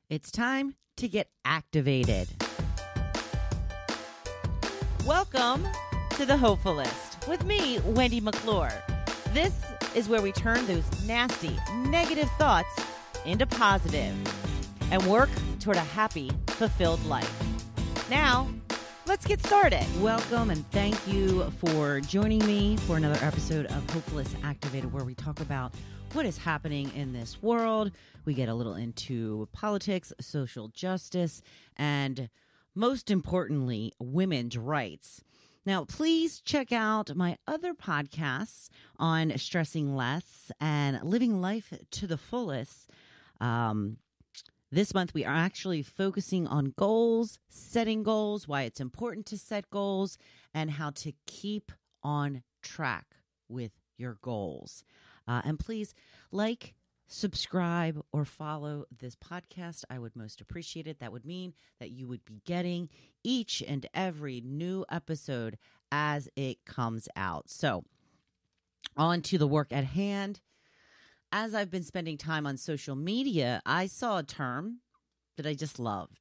It's time to get activated. Welcome to the Hopefulist with me, Wendy McClure. This is where we turn those nasty, negative thoughts into positive and work toward a happy, fulfilled life. Now, let's get started. Welcome and thank you for joining me for another episode of Hopefulist Activated, where we talk about what is happening in this world. We get a little into politics, social justice, and most importantly, women's rights. Now, please check out my other podcasts on stressing less and living life to the fullest. This month, we are actually focusing on goals, setting goals, why it's important to set goals, and how to keep on track with your goals. And please like, subscribe, or follow this podcast. I would most appreciate it. That would mean that you would be getting each and every new episode as it comes out. So, on to the work at hand. As I've been spending time on social media, I saw a term that I just loved.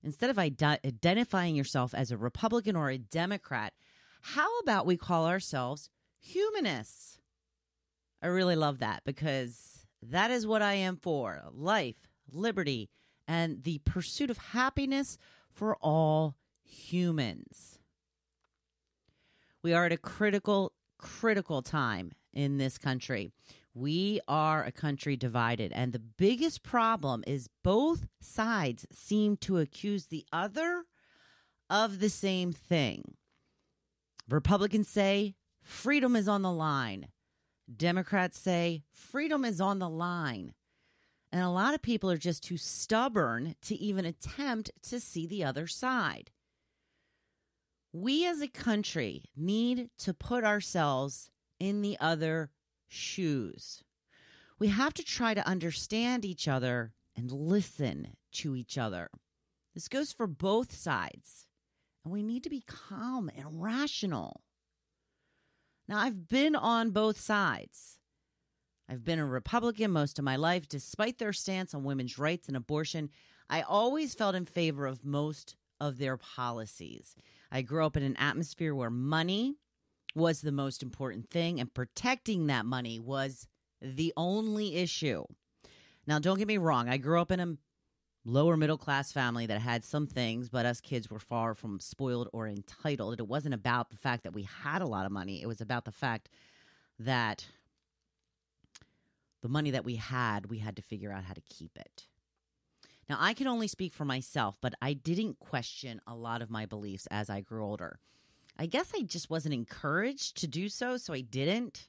Instead of identifying yourself as a Republican or a Democrat, how about we call ourselves humanists? I really love that because that is what I am for: life, liberty, and the pursuit of happiness for all humans. We are at a critical time in this country. We are a country divided, and the biggest problem is both sides seem to accuse the other of the same thing. Republicans say freedom is on the line. Democrats say freedom is on the line. And a lot of people are just too stubborn to even attempt to see the other side. We as a country need to put ourselves in the other shoes. We have to try to understand each other and listen to each other. This goes for both sides. And we need to be calm and rational. Now, I've been on both sides. I've been a Republican most of my life. Despite their stance on women's rights and abortion, I always felt in favor of most of their policies. I grew up in an atmosphere where money was the most important thing, and protecting that money was the only issue. Now, don't get me wrong. I grew up in a lower middle class family that had some things, but us kids were far from spoiled or entitled. It wasn't about the fact that we had a lot of money. It was about the fact that the money that we had to figure out how to keep it. Now, I can only speak for myself, but I didn't question a lot of my beliefs as I grew older. I guess I just wasn't encouraged to do so I didn't.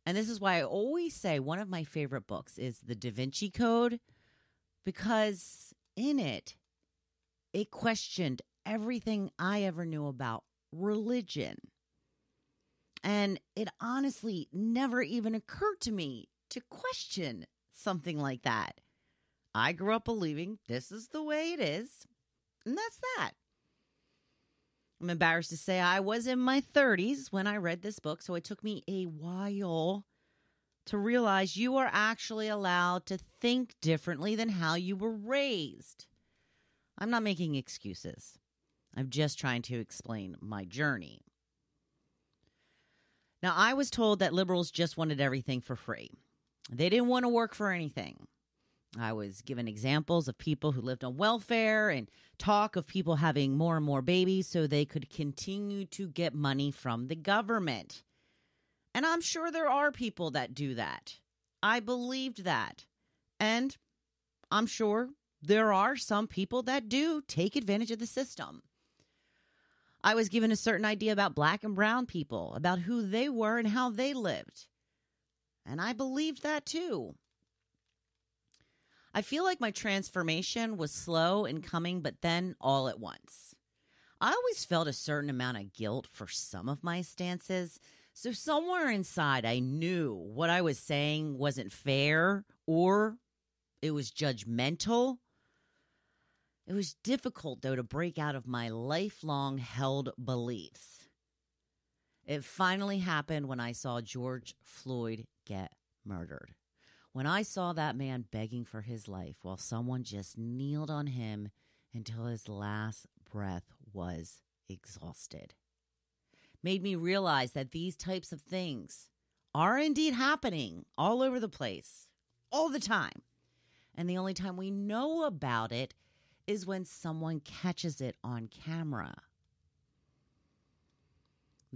And this is why I always say one of my favorite books is The Da Vinci Code, because in it questioned everything I ever knew about religion. And it honestly never even occurred to me to question something like that. I grew up believing this is the way it is, and that's that. I'm embarrassed to say I was in my 30s when I read this book, so it took me a while to realize you are actually allowed to think differently than how you were raised. I'm not making excuses. I'm just trying to explain my journey. Now, I was told that liberals just wanted everything for free. They didn't want to work for anything. I was given examples of people who lived on welfare and talk of people having more and more babies so they could continue to get money from the government. And I'm sure there are people that do that. I believed that. And I'm sure there are some people that do take advantage of the system. I was given a certain idea about black and brown people, about who they were and how they lived. And I believed that too. I feel like my transformation was slow in coming, but then all at once. I always felt a certain amount of guilt for some of my stances. So somewhere inside, I knew what I was saying wasn't fair or it was judgmental. It was difficult, though, to break out of my lifelong held beliefs. It finally happened when I saw George Floyd get murdered. when I saw that man begging for his life while someone just kneeled on him until his last breath was exhausted. Made me realize that these types of things are indeed happening all over the place, all the time. And the only time we know about it is when someone catches it on camera.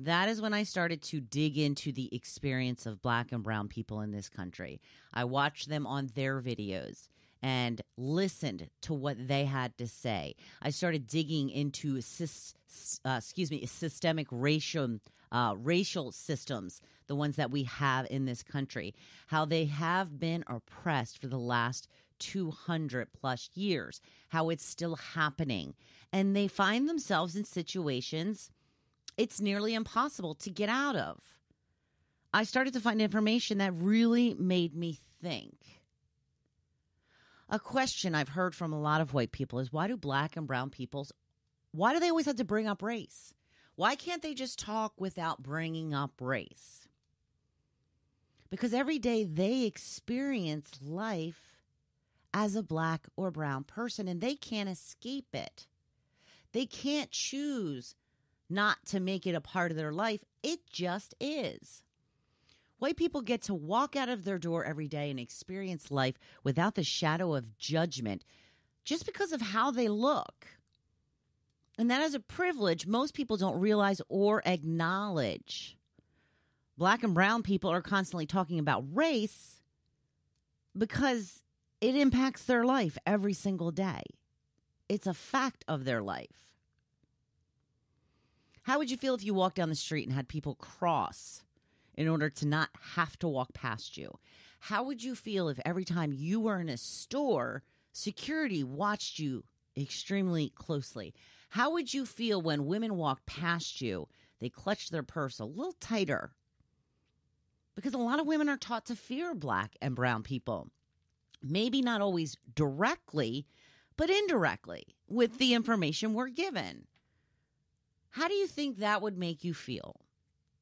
That is when I started to dig into the experience of Black and brown people in this country. I watched them on their videos and listened to what they had to say. I started digging into systemic racial systems, the ones that we have in this country, how they have been oppressed for the last 200 plus years, how it's still happening. And they find themselves in situations it's nearly impossible to get out of. I started to find information that really made me think. A question I've heard from a lot of white people is, why do Black and brown peoples, why do they always have to bring up race? Why can't they just talk without bringing up race? Because every day they experience life as a Black or brown person, and they can't escape it. They can't choose not to make it a part of their life. It just is. White people get to walk out of their door every day and experience life without the shadow of judgment just because of how they look. And that is a privilege most people don't realize or acknowledge. Black and brown people are constantly talking about race because it impacts their life every single day. It's a fact of their life. How would you feel if you walked down the street and had people cross in order to not have to walk past you? How would you feel if every time you were in a store, security watched you extremely closely? How would you feel when women walked past you, they clutched their purse a little tighter? Because a lot of women are taught to fear Black and brown people. Maybe not always directly, but indirectly with the information we're given. How do you think that would make you feel?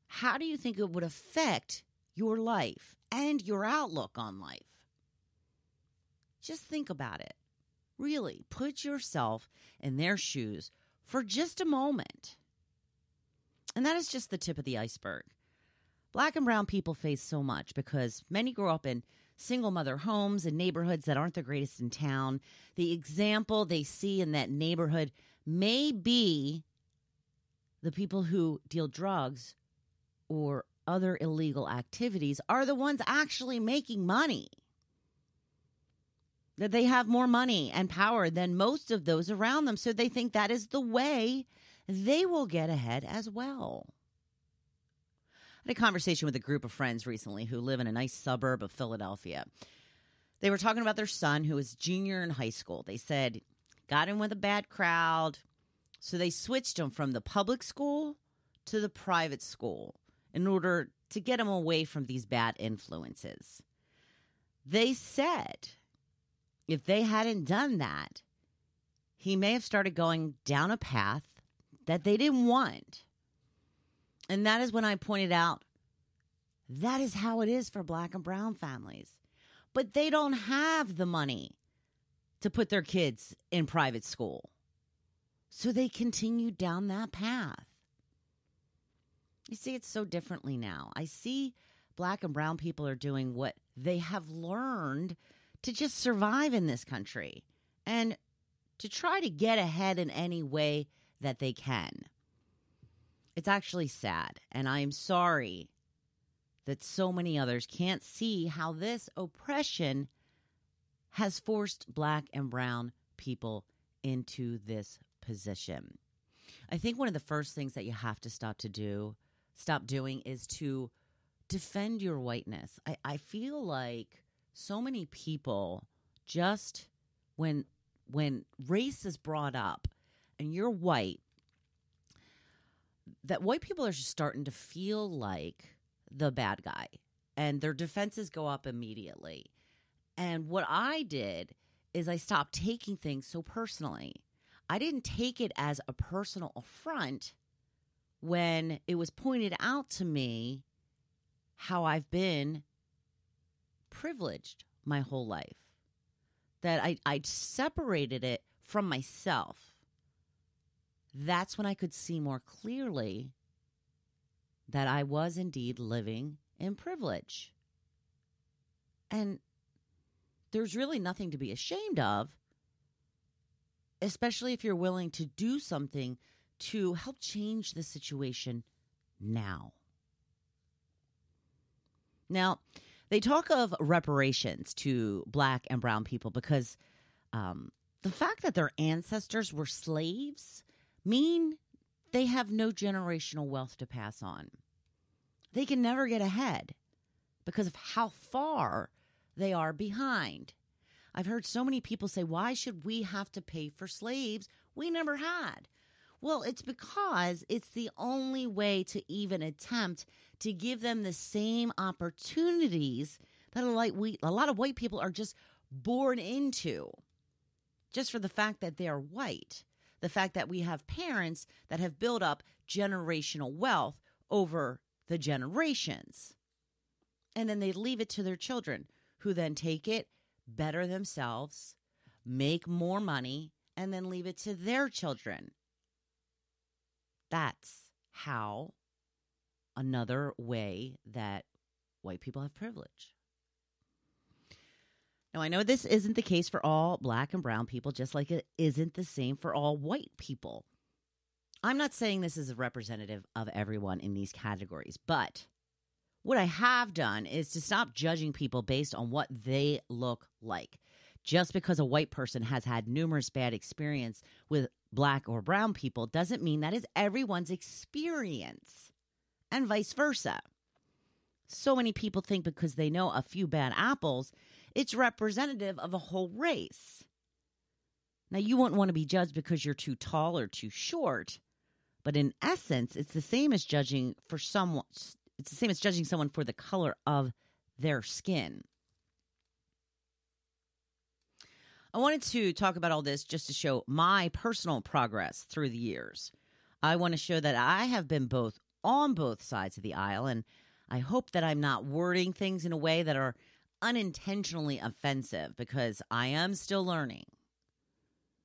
How do you think it would affect your life and your outlook on life? Just think about it. Really, put yourself in their shoes for just a moment. And that is just the tip of the iceberg. Black and brown people face so much because many grow up in single mother homes and neighborhoods that aren't the greatest in town. The example they see in that neighborhood may be the people who deal drugs or other illegal activities are the ones actually making money. That they have more money and power than most of those around them, so they think that is the way they will get ahead as well. I had a conversation with a group of friends recently who live in a nice suburb of Philadelphia. They were talking about their son who is junior in high school. They said, got in with a bad crowd, so they switched him from the public school to the private school in order to get him away from these bad influences. They said if they hadn't done that, he may have started going down a path that they didn't want. And that is when I pointed out that is how it is for Black and brown families. But they don't have the money to put their kids in private school. So they continue down that path. You see it so differently now. I see Black and brown people are doing what they have learned to just survive in this country and to try to get ahead in any way that they can. It's actually sad, and I am sorry that so many others can't see how this oppression has forced Black and brown people into this position. I think one of the first things that you have to stop doing is to defend your whiteness. I feel like so many people just when race is brought up and you're white, that white people are just starting to feel like the bad guy and their defenses go up immediately. And what I did is I stopped taking things so personally. I didn't take it as a personal affront when it was pointed out to me how I've been privileged my whole life, that I'd separated it from myself, that's when I could see more clearly that I was indeed living in privilege. And there's really nothing to be ashamed of, especially if you're willing to do something to help change the situation now. Now, they talk of reparations to Black and brown people because the fact that their ancestors were slaves mean they have no generational wealth to pass on. They can never get ahead because of how far they are behind. I've heard so many people say, why should we have to pay for slaves we never had? Well, it's because it's the only way to even attempt to give them the same opportunities that a lot of white people are just born into, just for the fact that they are white. The fact that we have parents that have built up generational wealth over the generations. And then they leave it to their children, who then take it, better themselves, make more money, and then leave it to their children. That's how another way that white people have privilege. Now, I know this isn't the case for all Black and brown people, just like it isn't the same for all white people. I'm not saying this is a representative of everyone in these categories, but what I have done is to stop judging people based on what they look like. Just because a white person has had numerous bad experience with Black or brown people doesn't mean that is everyone's experience, and vice versa. So many people think because they know a few bad apples, it's representative of a whole race. Now, you wouldn't want to be judged because you're too tall or too short, but in essence, it's the same as judging for someone. It's the same as judging someone for the color of their skin. I wanted to talk about all this just to show my personal progress through the years. I want to show that I have been on both sides of the aisle, and I hope that I'm not wording things in a way that are unintentionally offensive, because I am still learning.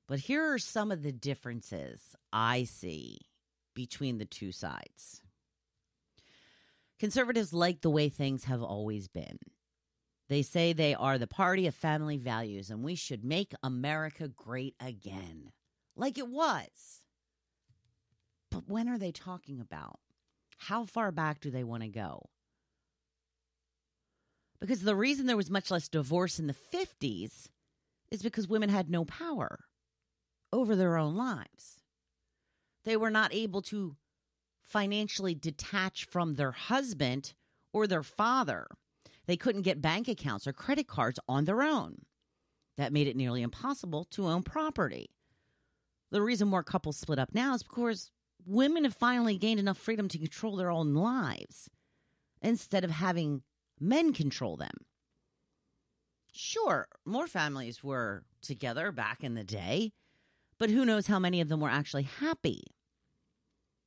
But here are some of the differences I see between the two sides. Conservatives like the way things have always been. They say they are the party of family values and we should make America great again, like it was. But when are they talking about? How far back do they want to go? Because the reason there was much less divorce in the 50s is because women had no power over their own lives. They were not able to financially detach from their husband or their father. They couldn't get bank accounts or credit cards on their own. That made it nearly impossible to own property. The reason more couples split up now is because women have finally gained enough freedom to control their own lives instead of having men control them. Sure, more families were together back in the day, but who knows how many of them were actually happy?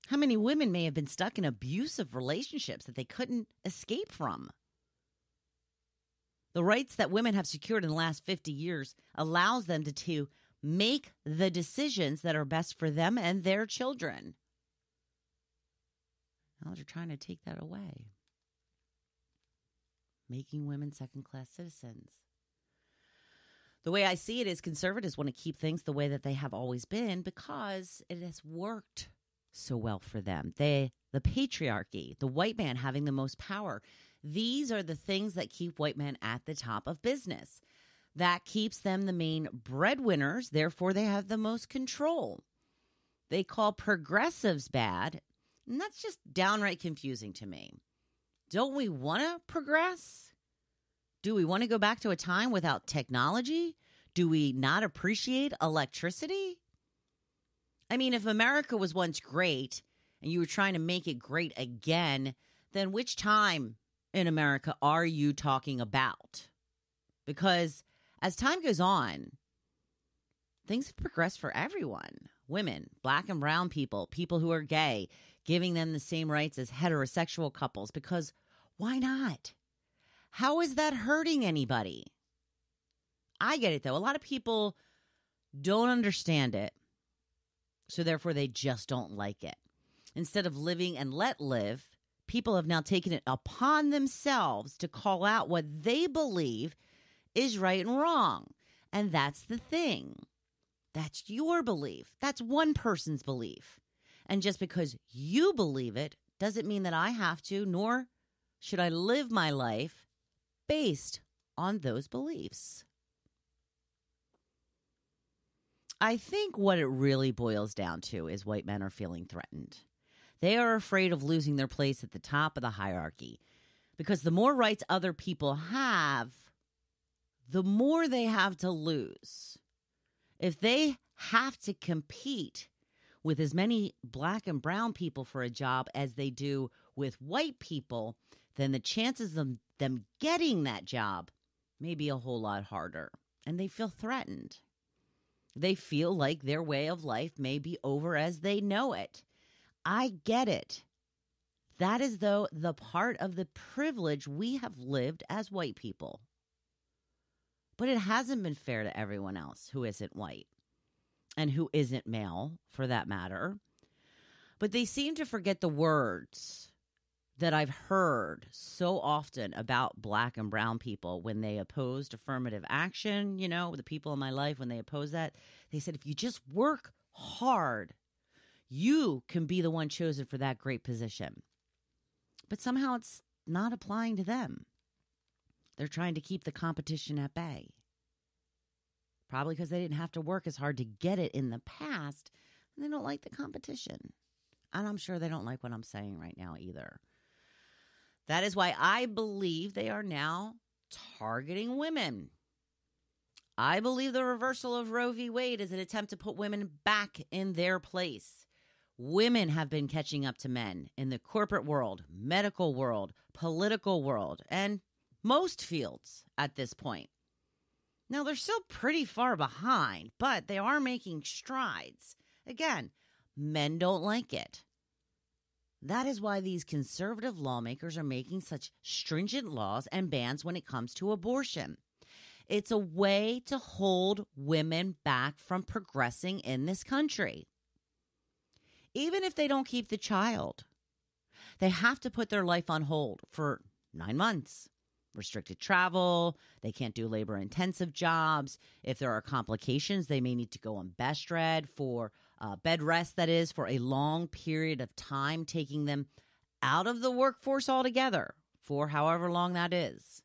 How many women may have been stuck in abusive relationships that they couldn't escape from? The rights that women have secured in the last 50 years allows them to make the decisions that are best for them and their children. Now they're trying to take that away, making women second-class citizens. The way I see it is conservatives want to keep things the way that they have always been because it has worked so well for them. The patriarchy, the white man having the most power, these are the things that keep white men at the top of business. That keeps them the main breadwinners, therefore they have the most control. They call progressives bad, and that's just downright confusing to me. Don't we want to progress? Do we want to go back to a time without technology? Do we not appreciate electricity? I mean, if America was once great and you were trying to make it great again, then which time in America are you talking about? Because as time goes on, things have progressed for everyone. Women, Black and brown people, people who are gay, giving them the same rights as heterosexual couples, because why not? How is that hurting anybody? I get it, though. A lot of people don't understand it, so therefore they just don't like it. Instead of living and let live, people have now taken it upon themselves to call out what they believe is right and wrong. And that's the thing. That's your belief. That's one person's belief. And just because you believe it doesn't mean that I have to, nor should I live my life based on those beliefs. I think what it really boils down to is white men are feeling threatened. They are afraid of losing their place at the top of the hierarchy because the more rights other people have, the more they have to lose. If they have to compete with as many black and brown people for a job as they do with white people, then the chances of them getting that job may be a whole lot harder. And they feel threatened. They feel like their way of life may be over as they know it. I get it. That is, though, the part of the privilege we have lived as white people. But it hasn't been fair to everyone else who isn't white and who isn't male, for that matter. But they seem to forget the words that I've heard so often about black and brown people when they opposed affirmative action. You know, the people in my life, when they opposed that, they said, if you just work hard, you can be the one chosen for that great position. But somehow it's not applying to them. They're trying to keep the competition at bay. Probably because they didn't have to work as hard to get it in the past, and they don't like the competition. And I'm sure they don't like what I'm saying right now either. That is why I believe they are now targeting women. I believe the reversal of Roe v. Wade is an attempt to put women back in their place. Women have been catching up to men in the corporate world, medical world, political world, and most fields at this point. Now, they're still pretty far behind, but they are making strides. Again, men don't like it. That is why these conservative lawmakers are making such stringent laws and bans when it comes to abortion. It's a way to hold women back from progressing in this country. Even if they don't keep the child, they have to put their life on hold for 9 months. Restricted travel, they can't do labor-intensive jobs. If there are complications, they may need to go on bed rest, that is, for a long period of time, taking them out of the workforce altogether for however long that is.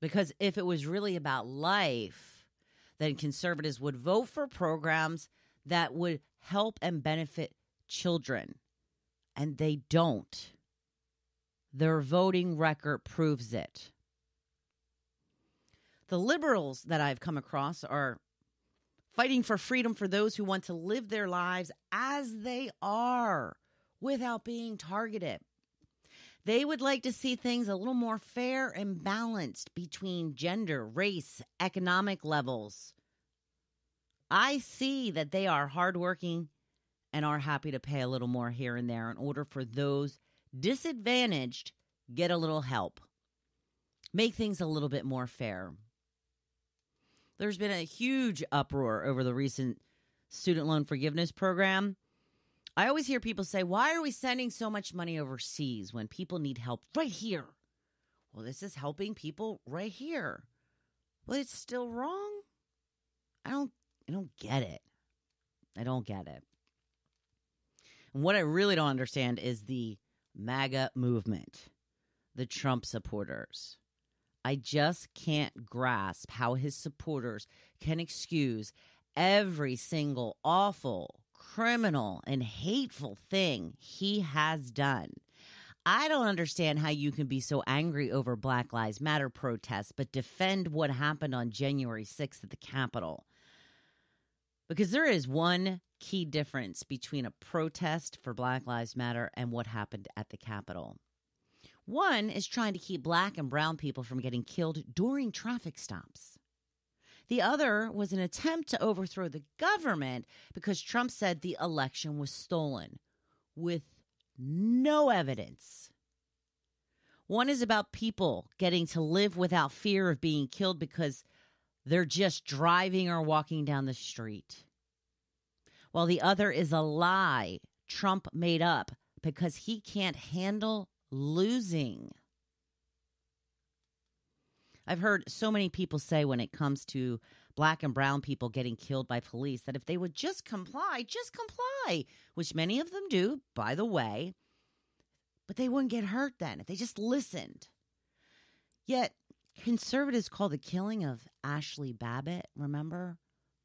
Because if it was really about life, then conservatives would vote for programs that would help and benefit children. And they don't. Their voting record proves it. The liberals that I've come across are fighting for freedom for those who want to live their lives as they are without being targeted. They would like to see things a little more fair and balanced between gender, race, economic levels. I see that they are hardworking and are happy to pay a little more here and there in order for those disadvantaged get a little help. Make things a little bit more fair. There's been a huge uproar over the recent student loan forgiveness program. I always hear people say, why are we sending so much money overseas when people need help right here? Well, this is helping people right here. But it's still wrong? I don't get it. I don't get it. And what I really don't understand is the MAGA movement, the Trump supporters. I just can't grasp how his supporters can excuse every single awful, criminal, and hateful thing he has done. I don't understand how you can be so angry over Black Lives Matter protests, but defend what happened on January 6th at the Capitol. Because there is one key difference between a protest for Black Lives Matter and what happened at the Capitol. One is trying to keep black and brown people from getting killed during traffic stops. The other was an attempt to overthrow the government because Trump said the election was stolen with no evidence. One is about people getting to live without fear of being killed because they're just driving or walking down the street. While the other is a lie Trump made up because he can't handle losing. I've heard so many people say when it comes to black and brown people getting killed by police that if they would just comply, which many of them do, by the way, but they wouldn't get hurt then if they just listened. Yet conservatives call the killing of Ashley Babbitt, remember?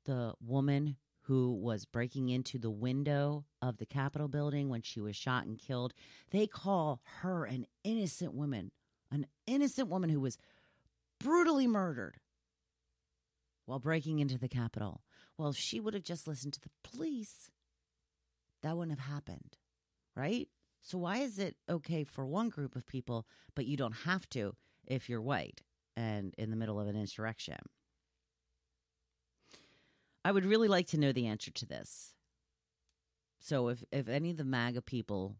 The woman who was breaking into the window of the Capitol building when she was shot and killed. They call her an innocent woman who was brutally murdered while breaking into the Capitol. Well, if she would have just listened to the police, that wouldn't have happened, right? So why is it okay for one group of people, but you don't have to if you're white and in the middle of an insurrection? I would really like to know the answer to this. So if any of the MAGA people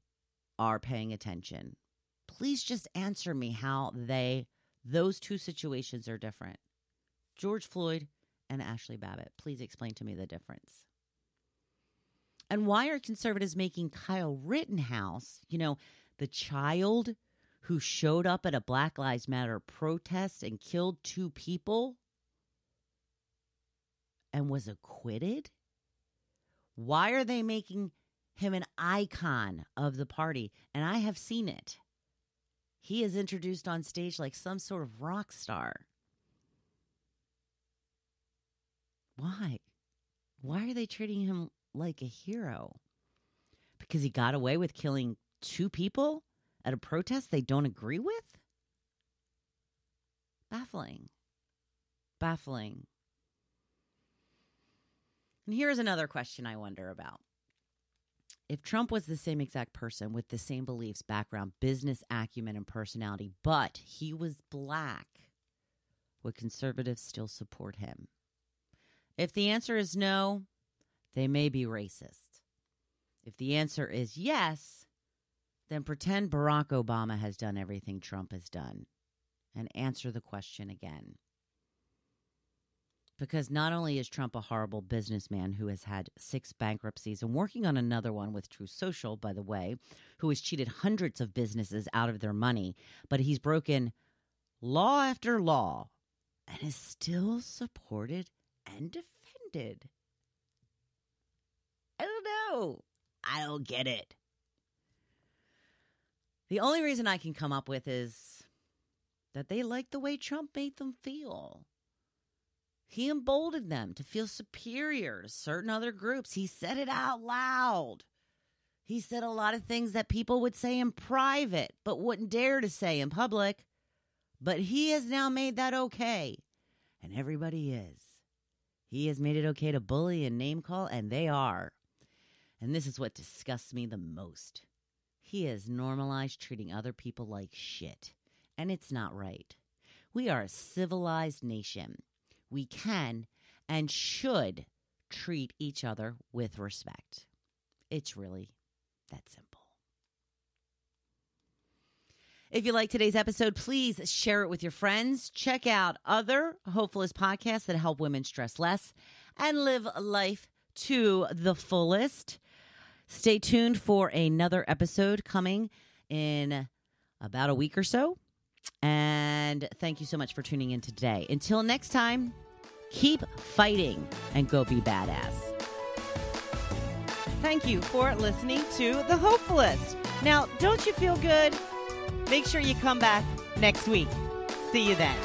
are paying attention, please just answer me how those two situations are different. George Floyd and Ashley Babbitt. Please explain to me the difference. And why are conservatives making Kyle Rittenhouse, the child who showed up at a Black Lives Matter protest and killed 2 people and was acquitted? Why are they making him an icon of the party? And I have seen it. He is introduced on stage like some sort of rock star. Why? Why are they treating him like a hero? Because he got away with killing 2 people at a protest they don't agree with? Baffling. And here's another question I wonder about. If Trump was the same exact person with the same beliefs, background, business acumen, and personality, but he was black, would conservatives still support him? If the answer is no, they may be racist. If the answer is yes, then pretend Barack Obama has done everything Trump has done and answer the question again. Because not only is Trump a horrible businessman who has had 6 bankruptcies and working on another one with True Social, by the way, who has cheated hundreds of businesses out of their money, but he's broken law after law and is still supported and defended. I don't know. I don't get it. The only reason I can come up with is that they like the way Trump made them feel. He emboldened them to feel superior to certain other groups. He said it out loud. He said a lot of things that people would say in private, but wouldn't dare to say in public. But he has now made that okay. And everybody is. He has made it okay to bully and name call, and they are. And this is what disgusts me the most. He has normalized treating other people like shit. And it's not right. We are a civilized nation. We can and should treat each other with respect. It's really that simple. If you like today's episode, please share it with your friends. Check out other Hopefulist podcasts that help women stress less and live life to the fullest. Stay tuned for another episode coming in about a week or so. And thank you so much for tuning in today. Until next time, keep fighting and go be badass. Thank you for listening to The Hopefulist. Now, don't you feel good? Make sure you come back next week. See you then.